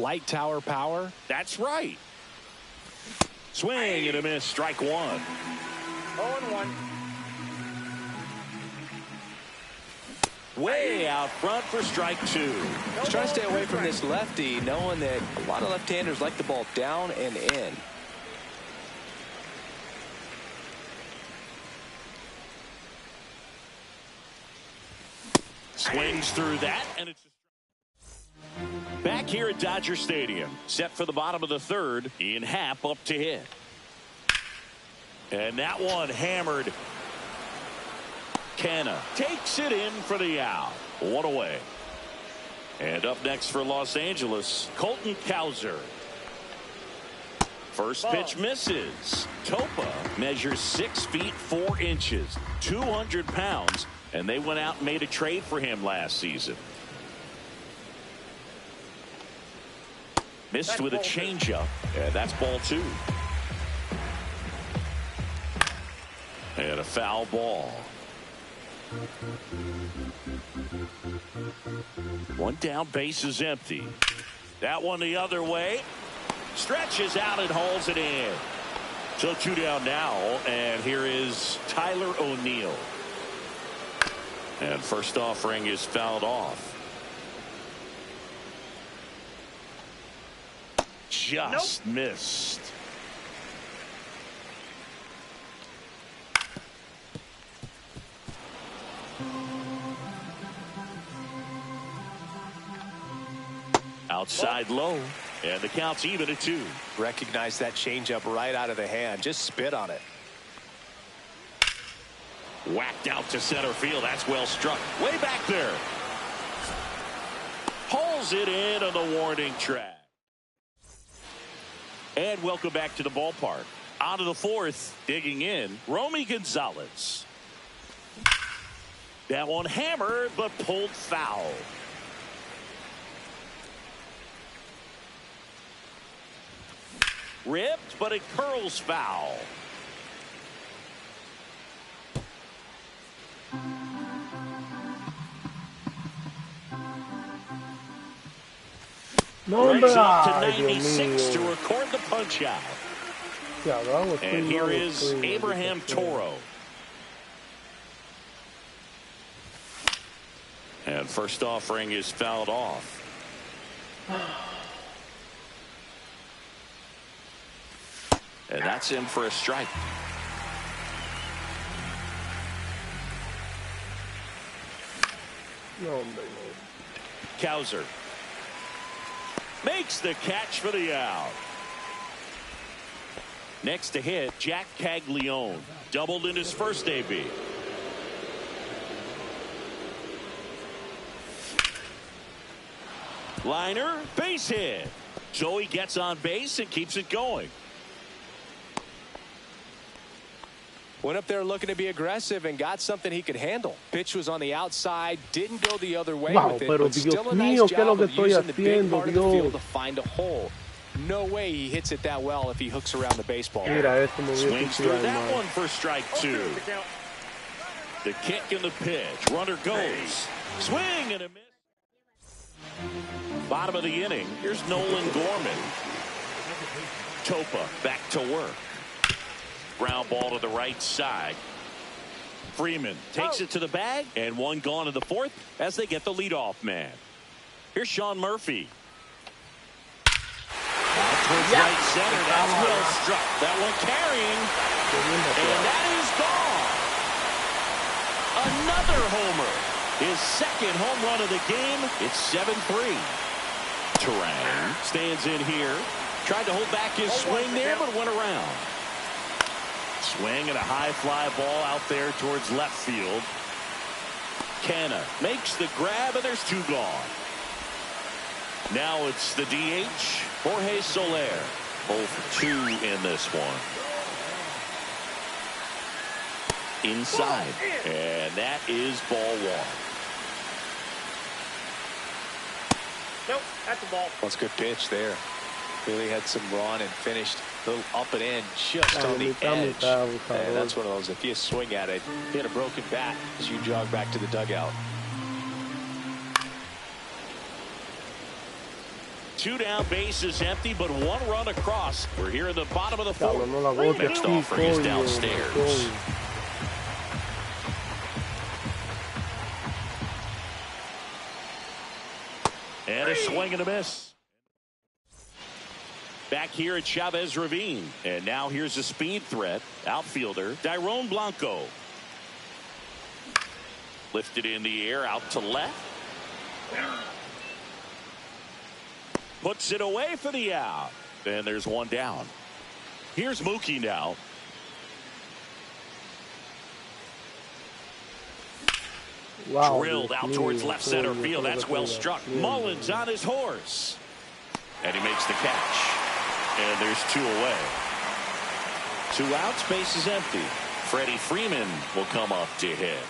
Light tower power. That's right. Swing and a miss. Strike one. 0-1. Way out front for strike two. He's trying to stay away from this lefty, knowing that a lot of left-handers like the ball down and in. Swings through that, and it's back here at Dodger Stadium. Set for the bottom of the third. Ian Happ up to hit. And that one hammered. Canna takes it in for the out. One away. And up next for Los Angeles, Colton Cowser. First pitch misses. Topa measures 6 feet 4 inches, 200 pounds, and they went out and made a trade for him last season. Missed with a changeup, and that's ball two. And a foul ball. One down, base is empty. That one the other way. Stretches out and hauls it in. So 2 down now, and here is Tyler O'Neill. And first offering is fouled off. Just missed. Outside low, and the count's even at 2. Recognize that changeup right out of the hand. Just spit on it. Whacked out to center field. That's well struck. Way back there. Hauls it in on the warning track. And welcome back to the ballpark. On to the fourth, digging in, Romy Gonzalez. That one hammered, but pulled foul. Ripped, but it curls foul. Brings up to 96 to record the punch out. And here is Abraham Toro. And first offering is fouled off. And that's in for a strike. Cowser makes the catch for the out. Next to hit, Jack Caglione. Doubled in his first AB. Liner, base hit. So he gets on base and keeps it going. Went up there looking to be aggressive and got something he could handle. Pitch was on the outside, didn't go the other way with it, but still a nice job of using the big part of the field to find a hole. No way he hits it that well if he hooks around the baseball. Swings through that one for strike two. The kick and the pitch. Runner goes. Swing and a miss. Bottom of the inning. Here's Nolan Gorman. Topa back to work. Ground ball to the right side. Freeman takes it to the bag, and one gone in the fourth as they get the leadoff man. Here's Sean Murphy. Out towards right center. That's well struck. That one carrying, and that is gone. Another homer. His second home run of the game. It's 7-3. Terang stands in here. Tried to hold back his swing there, but went around. Swing and a high fly ball out there towards left field. Canna makes the grab, and there's 2 gone. Now it's the DH, Jorge Soler. 0 for 2 in this one. Inside, and that is ball 1. Nope, that's a ball. That's a good pitch there. Really had some run and finished a little up and in just on the edge. And that's one of those, if you swing at it, hit a broken bat as you jog back to the dugout. 2 down, bases empty, but 1 run across. We're here in the bottom of the 4th. Next offer is downstairs. And a swing and a miss. Back here at Chavez Ravine. And now here's a speed threat. Outfielder, Dairon Blanco. Lifted in the air, out to left. Puts it away for the out. And there's 1 down. Here's Mookie now. Wow, drilled out towards left center field. That's well struck. Mullins on his horse. And he makes the catch. And there's 2 away. 2 outs, base is empty. Freddie Freeman will come up to hit.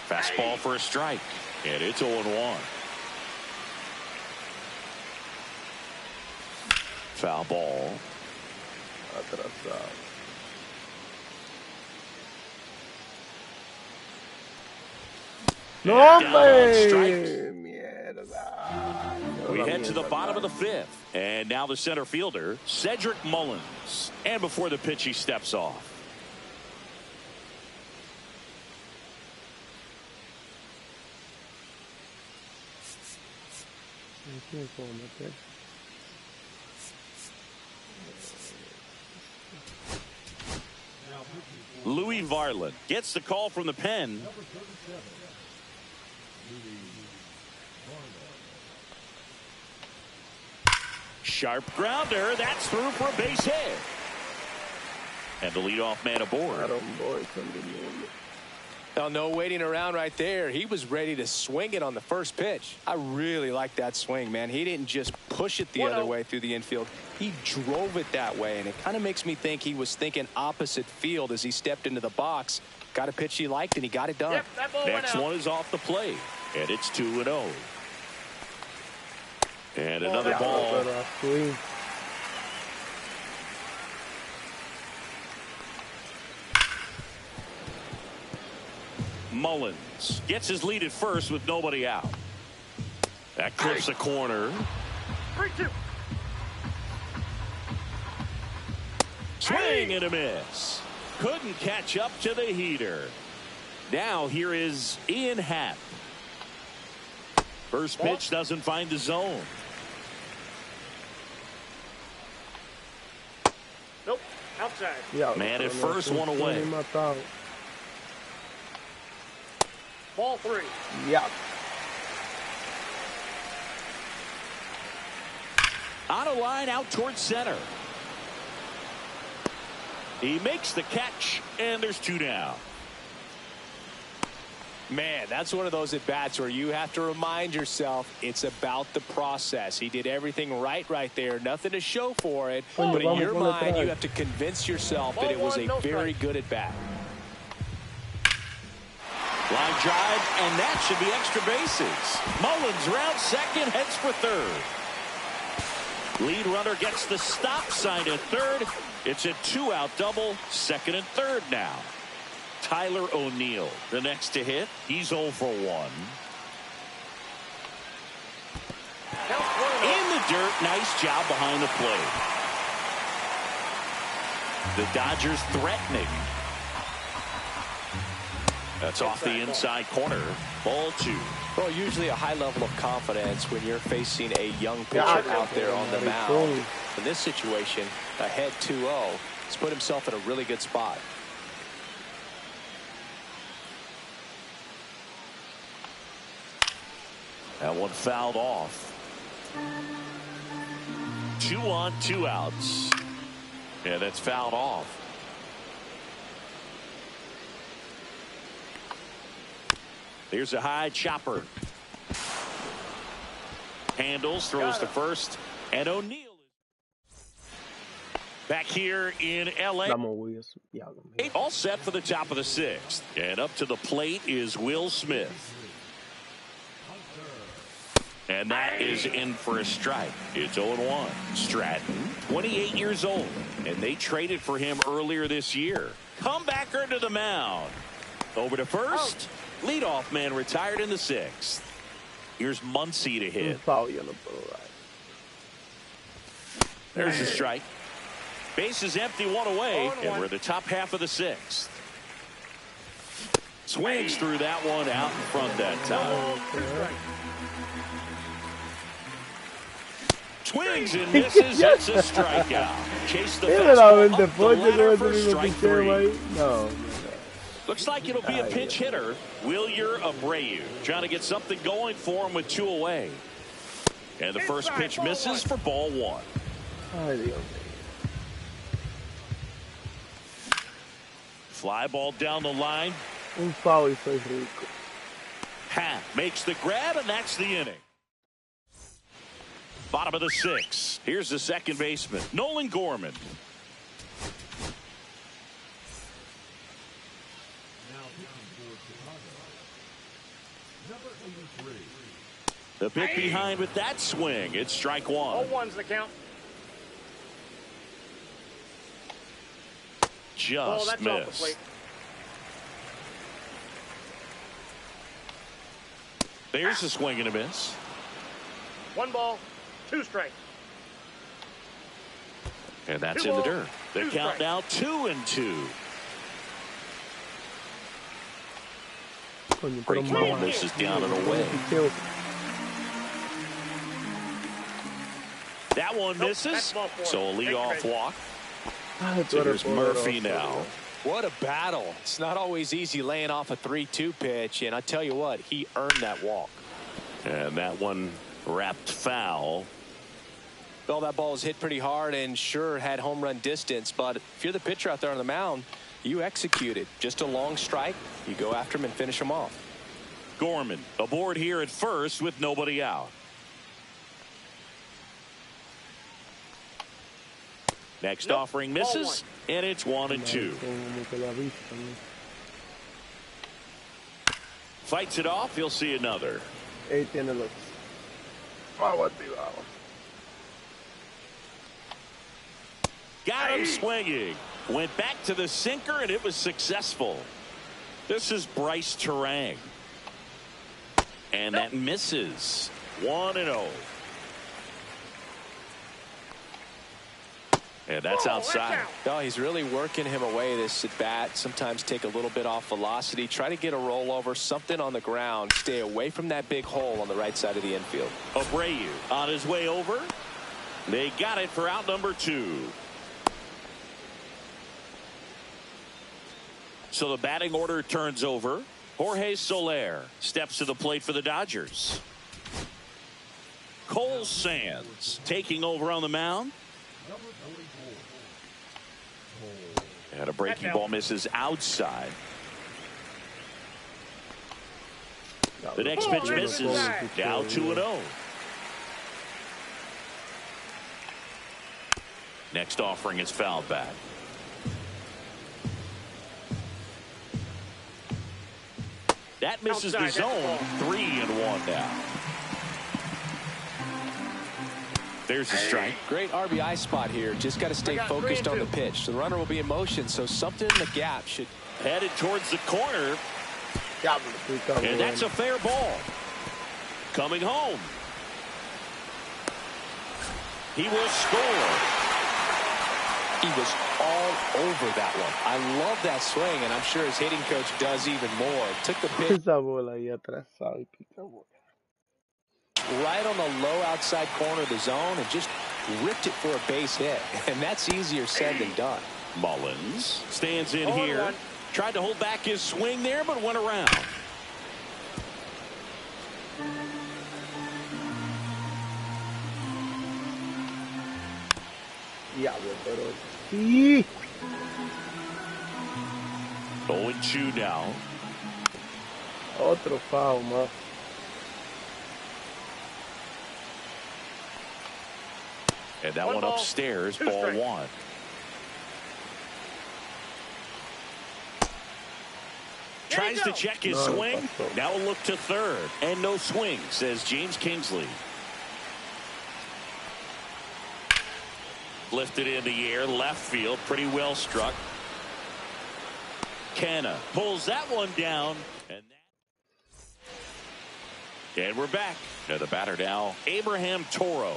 Fastball for a strike. And it's 0-1. Foul ball. No, we head to the bottom of the 5th. And now the center fielder, Cedric Mullins. And before the pitch, he steps off. Louis Varland gets the call from the pen. Sharp grounder. That's through for a base hit. And the leadoff man aboard. Oh, no waiting around right there. He was ready to swing it on the first pitch. I really like that swing, man. He didn't just push it the other way through the infield. He drove it that way, and it kind of makes me think he was thinking opposite field as he stepped into the box. Got a pitch he liked, and he got it done. Yep, next one is off the plate, and it's 2-0. And another ball. Mullins gets his lead at first with nobody out. That clips the corner. 3-2. Swing and a miss. Couldn't catch up to the heater. Now here is Ian Happ. First pitch doesn't find the zone. Nope. Outside. Man at first, 1 away. Ball 3. On a line out towards center. He makes the catch, and there's 2 down. Man, that's one of those at-bats where you have to remind yourself it's about the process. He did everything right there. Nothing to show for it. But in your mind, you have to convince yourself that it was a very good at-bat. Line drive, and that should be extra bases. Mullins round second, heads for third. Lead runner gets the stop sign at third. It's a 2-out double, second and third now. Tyler O'Neill, the next to hit. He's 0 for 1. In the dirt, nice job behind the plate. The Dodgers threatening. That's off the inside corner. Ball 2. Well, usually a high level of confidence when you're facing a young pitcher out there on the mound. In this situation, ahead 2-0, he's put himself in a really good spot. That one fouled off. 2 on, 2 outs. Yeah, that's fouled off. There's a high chopper. Handles, throws to first, and O'Neill back here in L.A. All set for the top of the 6th. And up to the plate is Will Smith. And that is in for a strike. It's 0-1. Stratton, 28 years old, and they traded for him earlier this year. Comebacker to the mound. Over to first. Leadoff man retired in the 6th. Here's Muncy to hit. Foul, yo no puedo dar. There's the strike. Base is empty, one away, and we're in the top half of the sixth. Swings through that one out in front that time. Swings and misses. That's a strikeout. Chase the fastball up the ladder for strike three. No. Looks like it'll be a pinch hitter. Wilyer Abreu trying to get something going for him with 2 away. And the first pitch misses for ball 1. Ay, Dios mío. Fly ball down the line. Un foul y soy rico. Hat makes the grab, and that's the inning. Bottom of the 6th. Here's the second baseman, Nolan Gorman. The bit behind with that swing. It's strike 1. 0-1's the count. Just missed. There's a swing and a miss. 1 ball, 2 strikes. And that's in the dirt. The count now 2-2. Breaking ball misses down and away. That one misses. So a leadoff walk. So here's Murphy now. What a battle. It's not always easy laying off a 3-2 pitch, and I tell you what, he earned that walk. And that one wrapped foul. Well, that ball was hit pretty hard and sure had home run distance, but if you're the pitcher out there on the mound, you execute it. Just a long strike, you go after him and finish him off. Gorman aboard here at first with nobody out. Next offering misses, and it's 1-2. Fights it off. He'll see another. Got him swinging. Went back to the sinker, and it was successful. This is Bryce Terang. And that misses. 1-0. And that's outside. Oh, he's really working him away this at bat. Sometimes take a little bit off velocity. Try to get a rollover, something on the ground. Stay away from that big hole on the right side of the infield. Abreu on his way over. They got it for out number 2. So the batting order turns over. Jorge Soler steps to the plate for the Dodgers. Cole Sands taking over on the mound. And a breaking ball misses outside. The next pitch misses. Now 2-0. Next offering is fouled back. That misses the zone. 3-1 now. There's a strike. Great RBI spot here. Just got to stay focused on the pitch. The runner will be in motion, so something in the gap should. Headed towards the corner. And that's a fair ball. Coming home. He will score. He was all over that one. I love that swing, and I'm sure his hitting coach does even more. Took the pitch right on the low outside corner of the zone and just ripped it for a base hit. And that's easier said than done. Mullins stands in here. Tried to hold back his swing there, but went around. Diablo, pero sí. 0-2 now. Otro foul más. And that one upstairs, ball 1. Tries to check his swing. Now a look to third. And no swing, says James Kingsley. Lifted in the air, left field, pretty well struck. Canna pulls that one down. And And we're back. Now the batter now, Abraham Toro.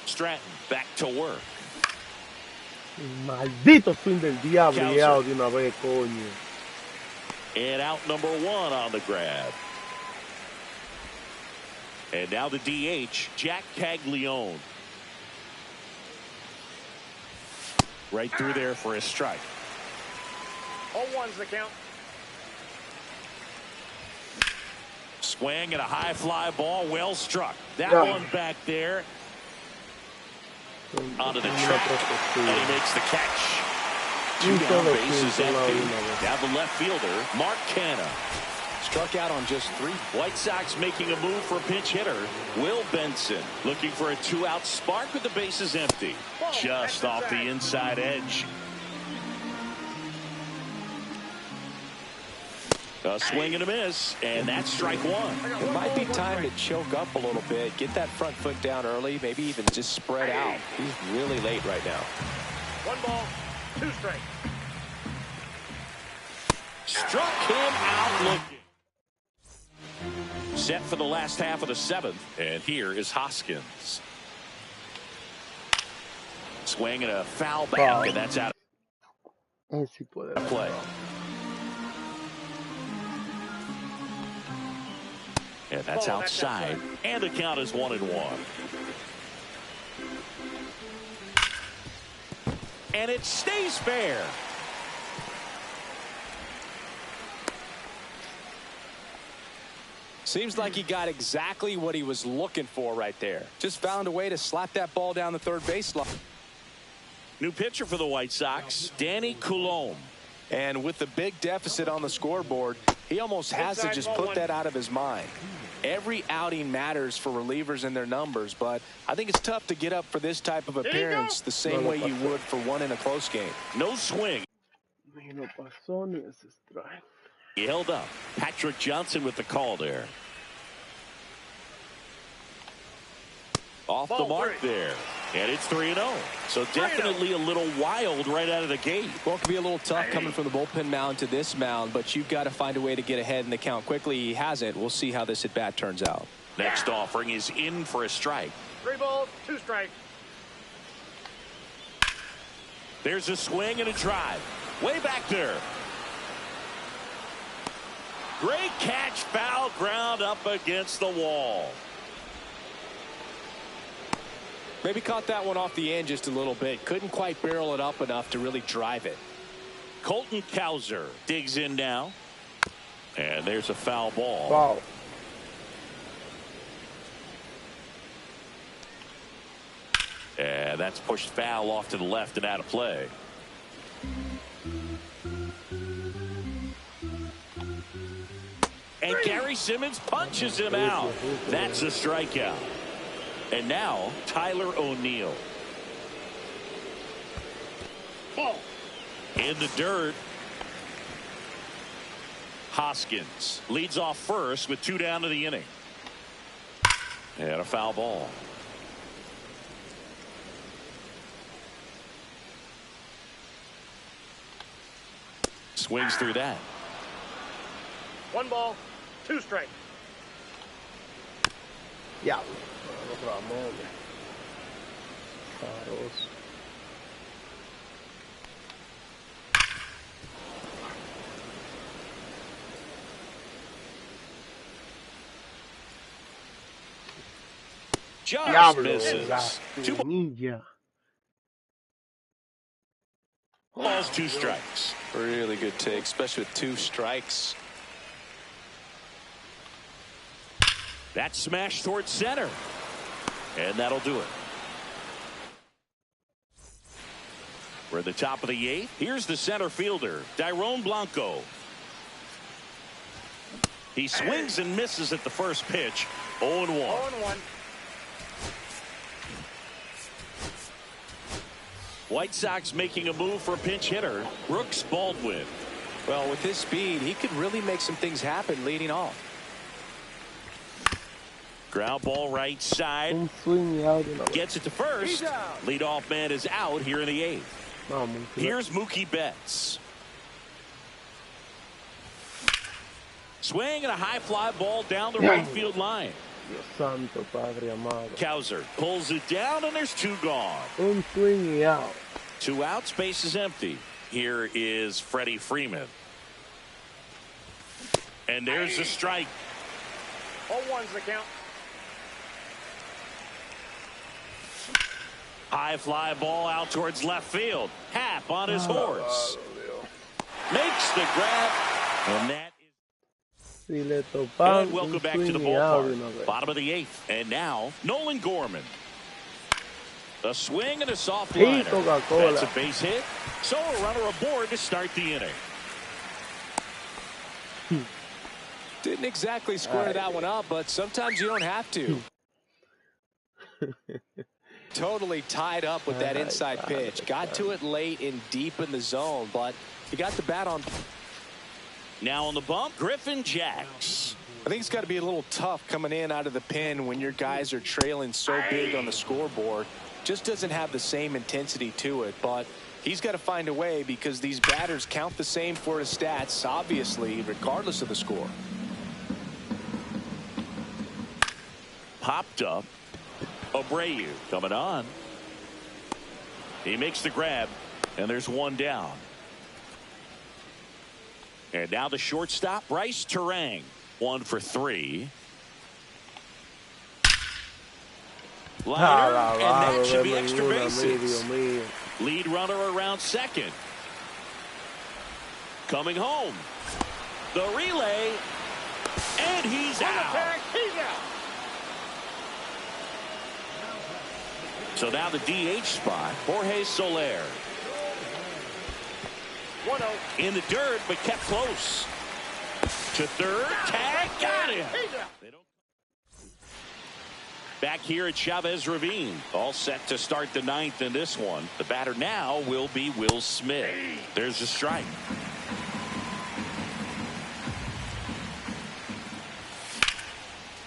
Stratton back to work. Maldito swing del diablo de una vez, coño. And out number 1 on the grab. And now the DH, Jack Caglione. Right through there for a strike. 0-1's the count. Swing and a high fly ball, well struck. That one back there. Onto the track, and he makes the catch. 2 down, bases empty. Now the left fielder, Mark Canha. Struck out on just 3. White Sox making a move for a pinch hitter, Will Benson. Looking for a 2-out spark with the bases empty. Just off the inside edge. A swing and a miss, and that's strike 1. It might be time to choke up a little bit, get that front foot down early, maybe even just spread out. He's really late right now. 1 ball, 2 strikes. Struck him out looking. Set for the last half of the 7th, and here is Hoskins. Swing and a foul back, and that's out of play. And that's outside, and the count is 1-1. And it stays fair. Seems like he got exactly what he was looking for right there. Just found a way to slap that ball down the third baseline. New pitcher for the White Sox, Danny Coulombe. And with the big deficit on the scoreboard, he almost has to just put that out of his mind. Every outing matters for relievers and their numbers, but I think it's tough to get up for this type of appearance the same way you would for one in a close game. No swing. He held up. Patrick Johnson with the call there. Off the mark there. And it's 3-0. So definitely a little wild right out of the gate. Well, it can be a little tough coming from the bullpen mound to this mound, but you've got to find a way to get ahead in the count quickly. He hasn't. We'll see how this at-bat turns out. Next offering is in for a strike. 3 balls, 2 strikes. There's a swing and a drive. Way back there. Great catch, foul ground up against the wall. Maybe caught that one off the end just a little bit. Couldn't quite barrel it up enough to really drive it. Colton Cowser digs in now. And there's a foul ball. Wow. And that's pushed foul off to the left and out of play. And Gary Simmons punches him out. That's a strikeout. And now Tyler O'Neill. In the dirt. Hoskins leads off first with 2 down to the inning. And a foul ball. Swings through that. 1 ball, 2 strikes. Yeah. Otra mole. Caros. Just misses. 2 balls, 2 strikes. Really good take, especially with 2 strikes. That smash towards center. And that'll do it. We're at the top of the 8th. Here's the center fielder, Dairon Blanco. He swings and misses at the first pitch. 0-1. 0-1. White Sox making a move for a pinch hitter, Brooks Baldwin. Well, with his speed, he could really make some things happen leading off. Ground ball right side. Gets it to first. Leadoff man is out here in the 8th. Here's Mookie Betts. Swing and a high fly ball down the right field line. Dios santo, Padre amado. Kowser pulls it down, and there's two gone. Un swing y out. 2 outs, base is empty. Here is Freddie Freeman. And there's a strike. 0-1's the count. High fly ball out towards left field. Happ on his horse. Makes the grab. And that is... And welcome back to the ballpark. Bottom of the 8th. And now, Nolan Gorman. A swing and a soft liner. That's a base hit. So a runner aboard to start the inning. Didn't exactly square that one up, but sometimes you don't have to. Totally tied up with that inside pitch. Got to it late and deep in the zone, but he got the bat on. Now on the bump, Griffin Jacks. I think it's got to be a little tough coming in out of the pen when your guys are trailing so big on the scoreboard. Just doesn't have the same intensity to it, but he's got to find a way because these batters count the same for his stats, obviously, regardless of the score. Popped up. Abreu coming on. He makes the grab, and there's one down. And now the shortstop, Bryce Terang. 1 for 3. Liner, and that should be extra bases. Lead runner around second. Coming home. The relay, and he's out. So now the DH spot, Jorge Soler. 1-0. In the dirt, but kept close. To third, tag, got him. Back here at Chavez Ravine. All set to start the 9th in this one. The batter now will be Will Smith. There's a strike.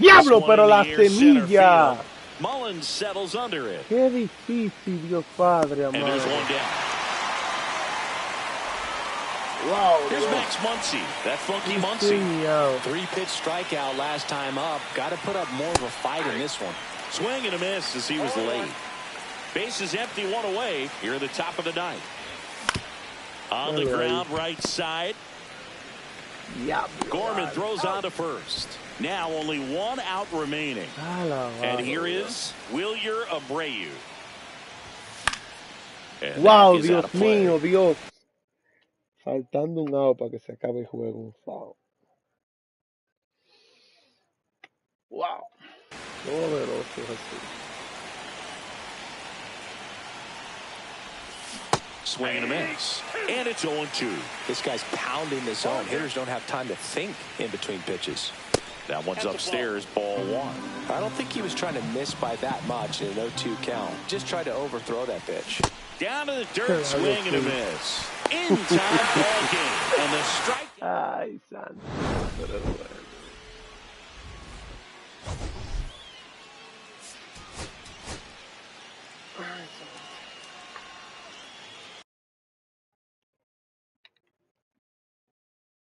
Diablo, pero la semilla. Mullins settles under it. Qué difícil, Dios Padre amado. And there's one down. Wow. Here's Max Muncy. That funky Muncy. 3-pitch strikeout last time up. Got to put up more of a fight in this one. Swing and a miss as he was late. Base is empty, 1 away. Here at the top of the 9th. On the ground, right side. Gorman throws on to first. Now only 1 out remaining. And here is Wilyer Abreu. And wow, Dios mío, Dios. Faltando un out para que se acabe el juego. Un foul. Wow. Poderoso Jesús. Swing and a miss. And it's 0-2. This guy's pounding the zone. Hitters don't have time to think in between pitches. That one's upstairs, ball 1. I don't think he was trying to miss by that much in an 0-2 count. Just tried to overthrow that pitch. Down to the dirt, swing and a miss. In time, ball game. And the strike. Ay, santo.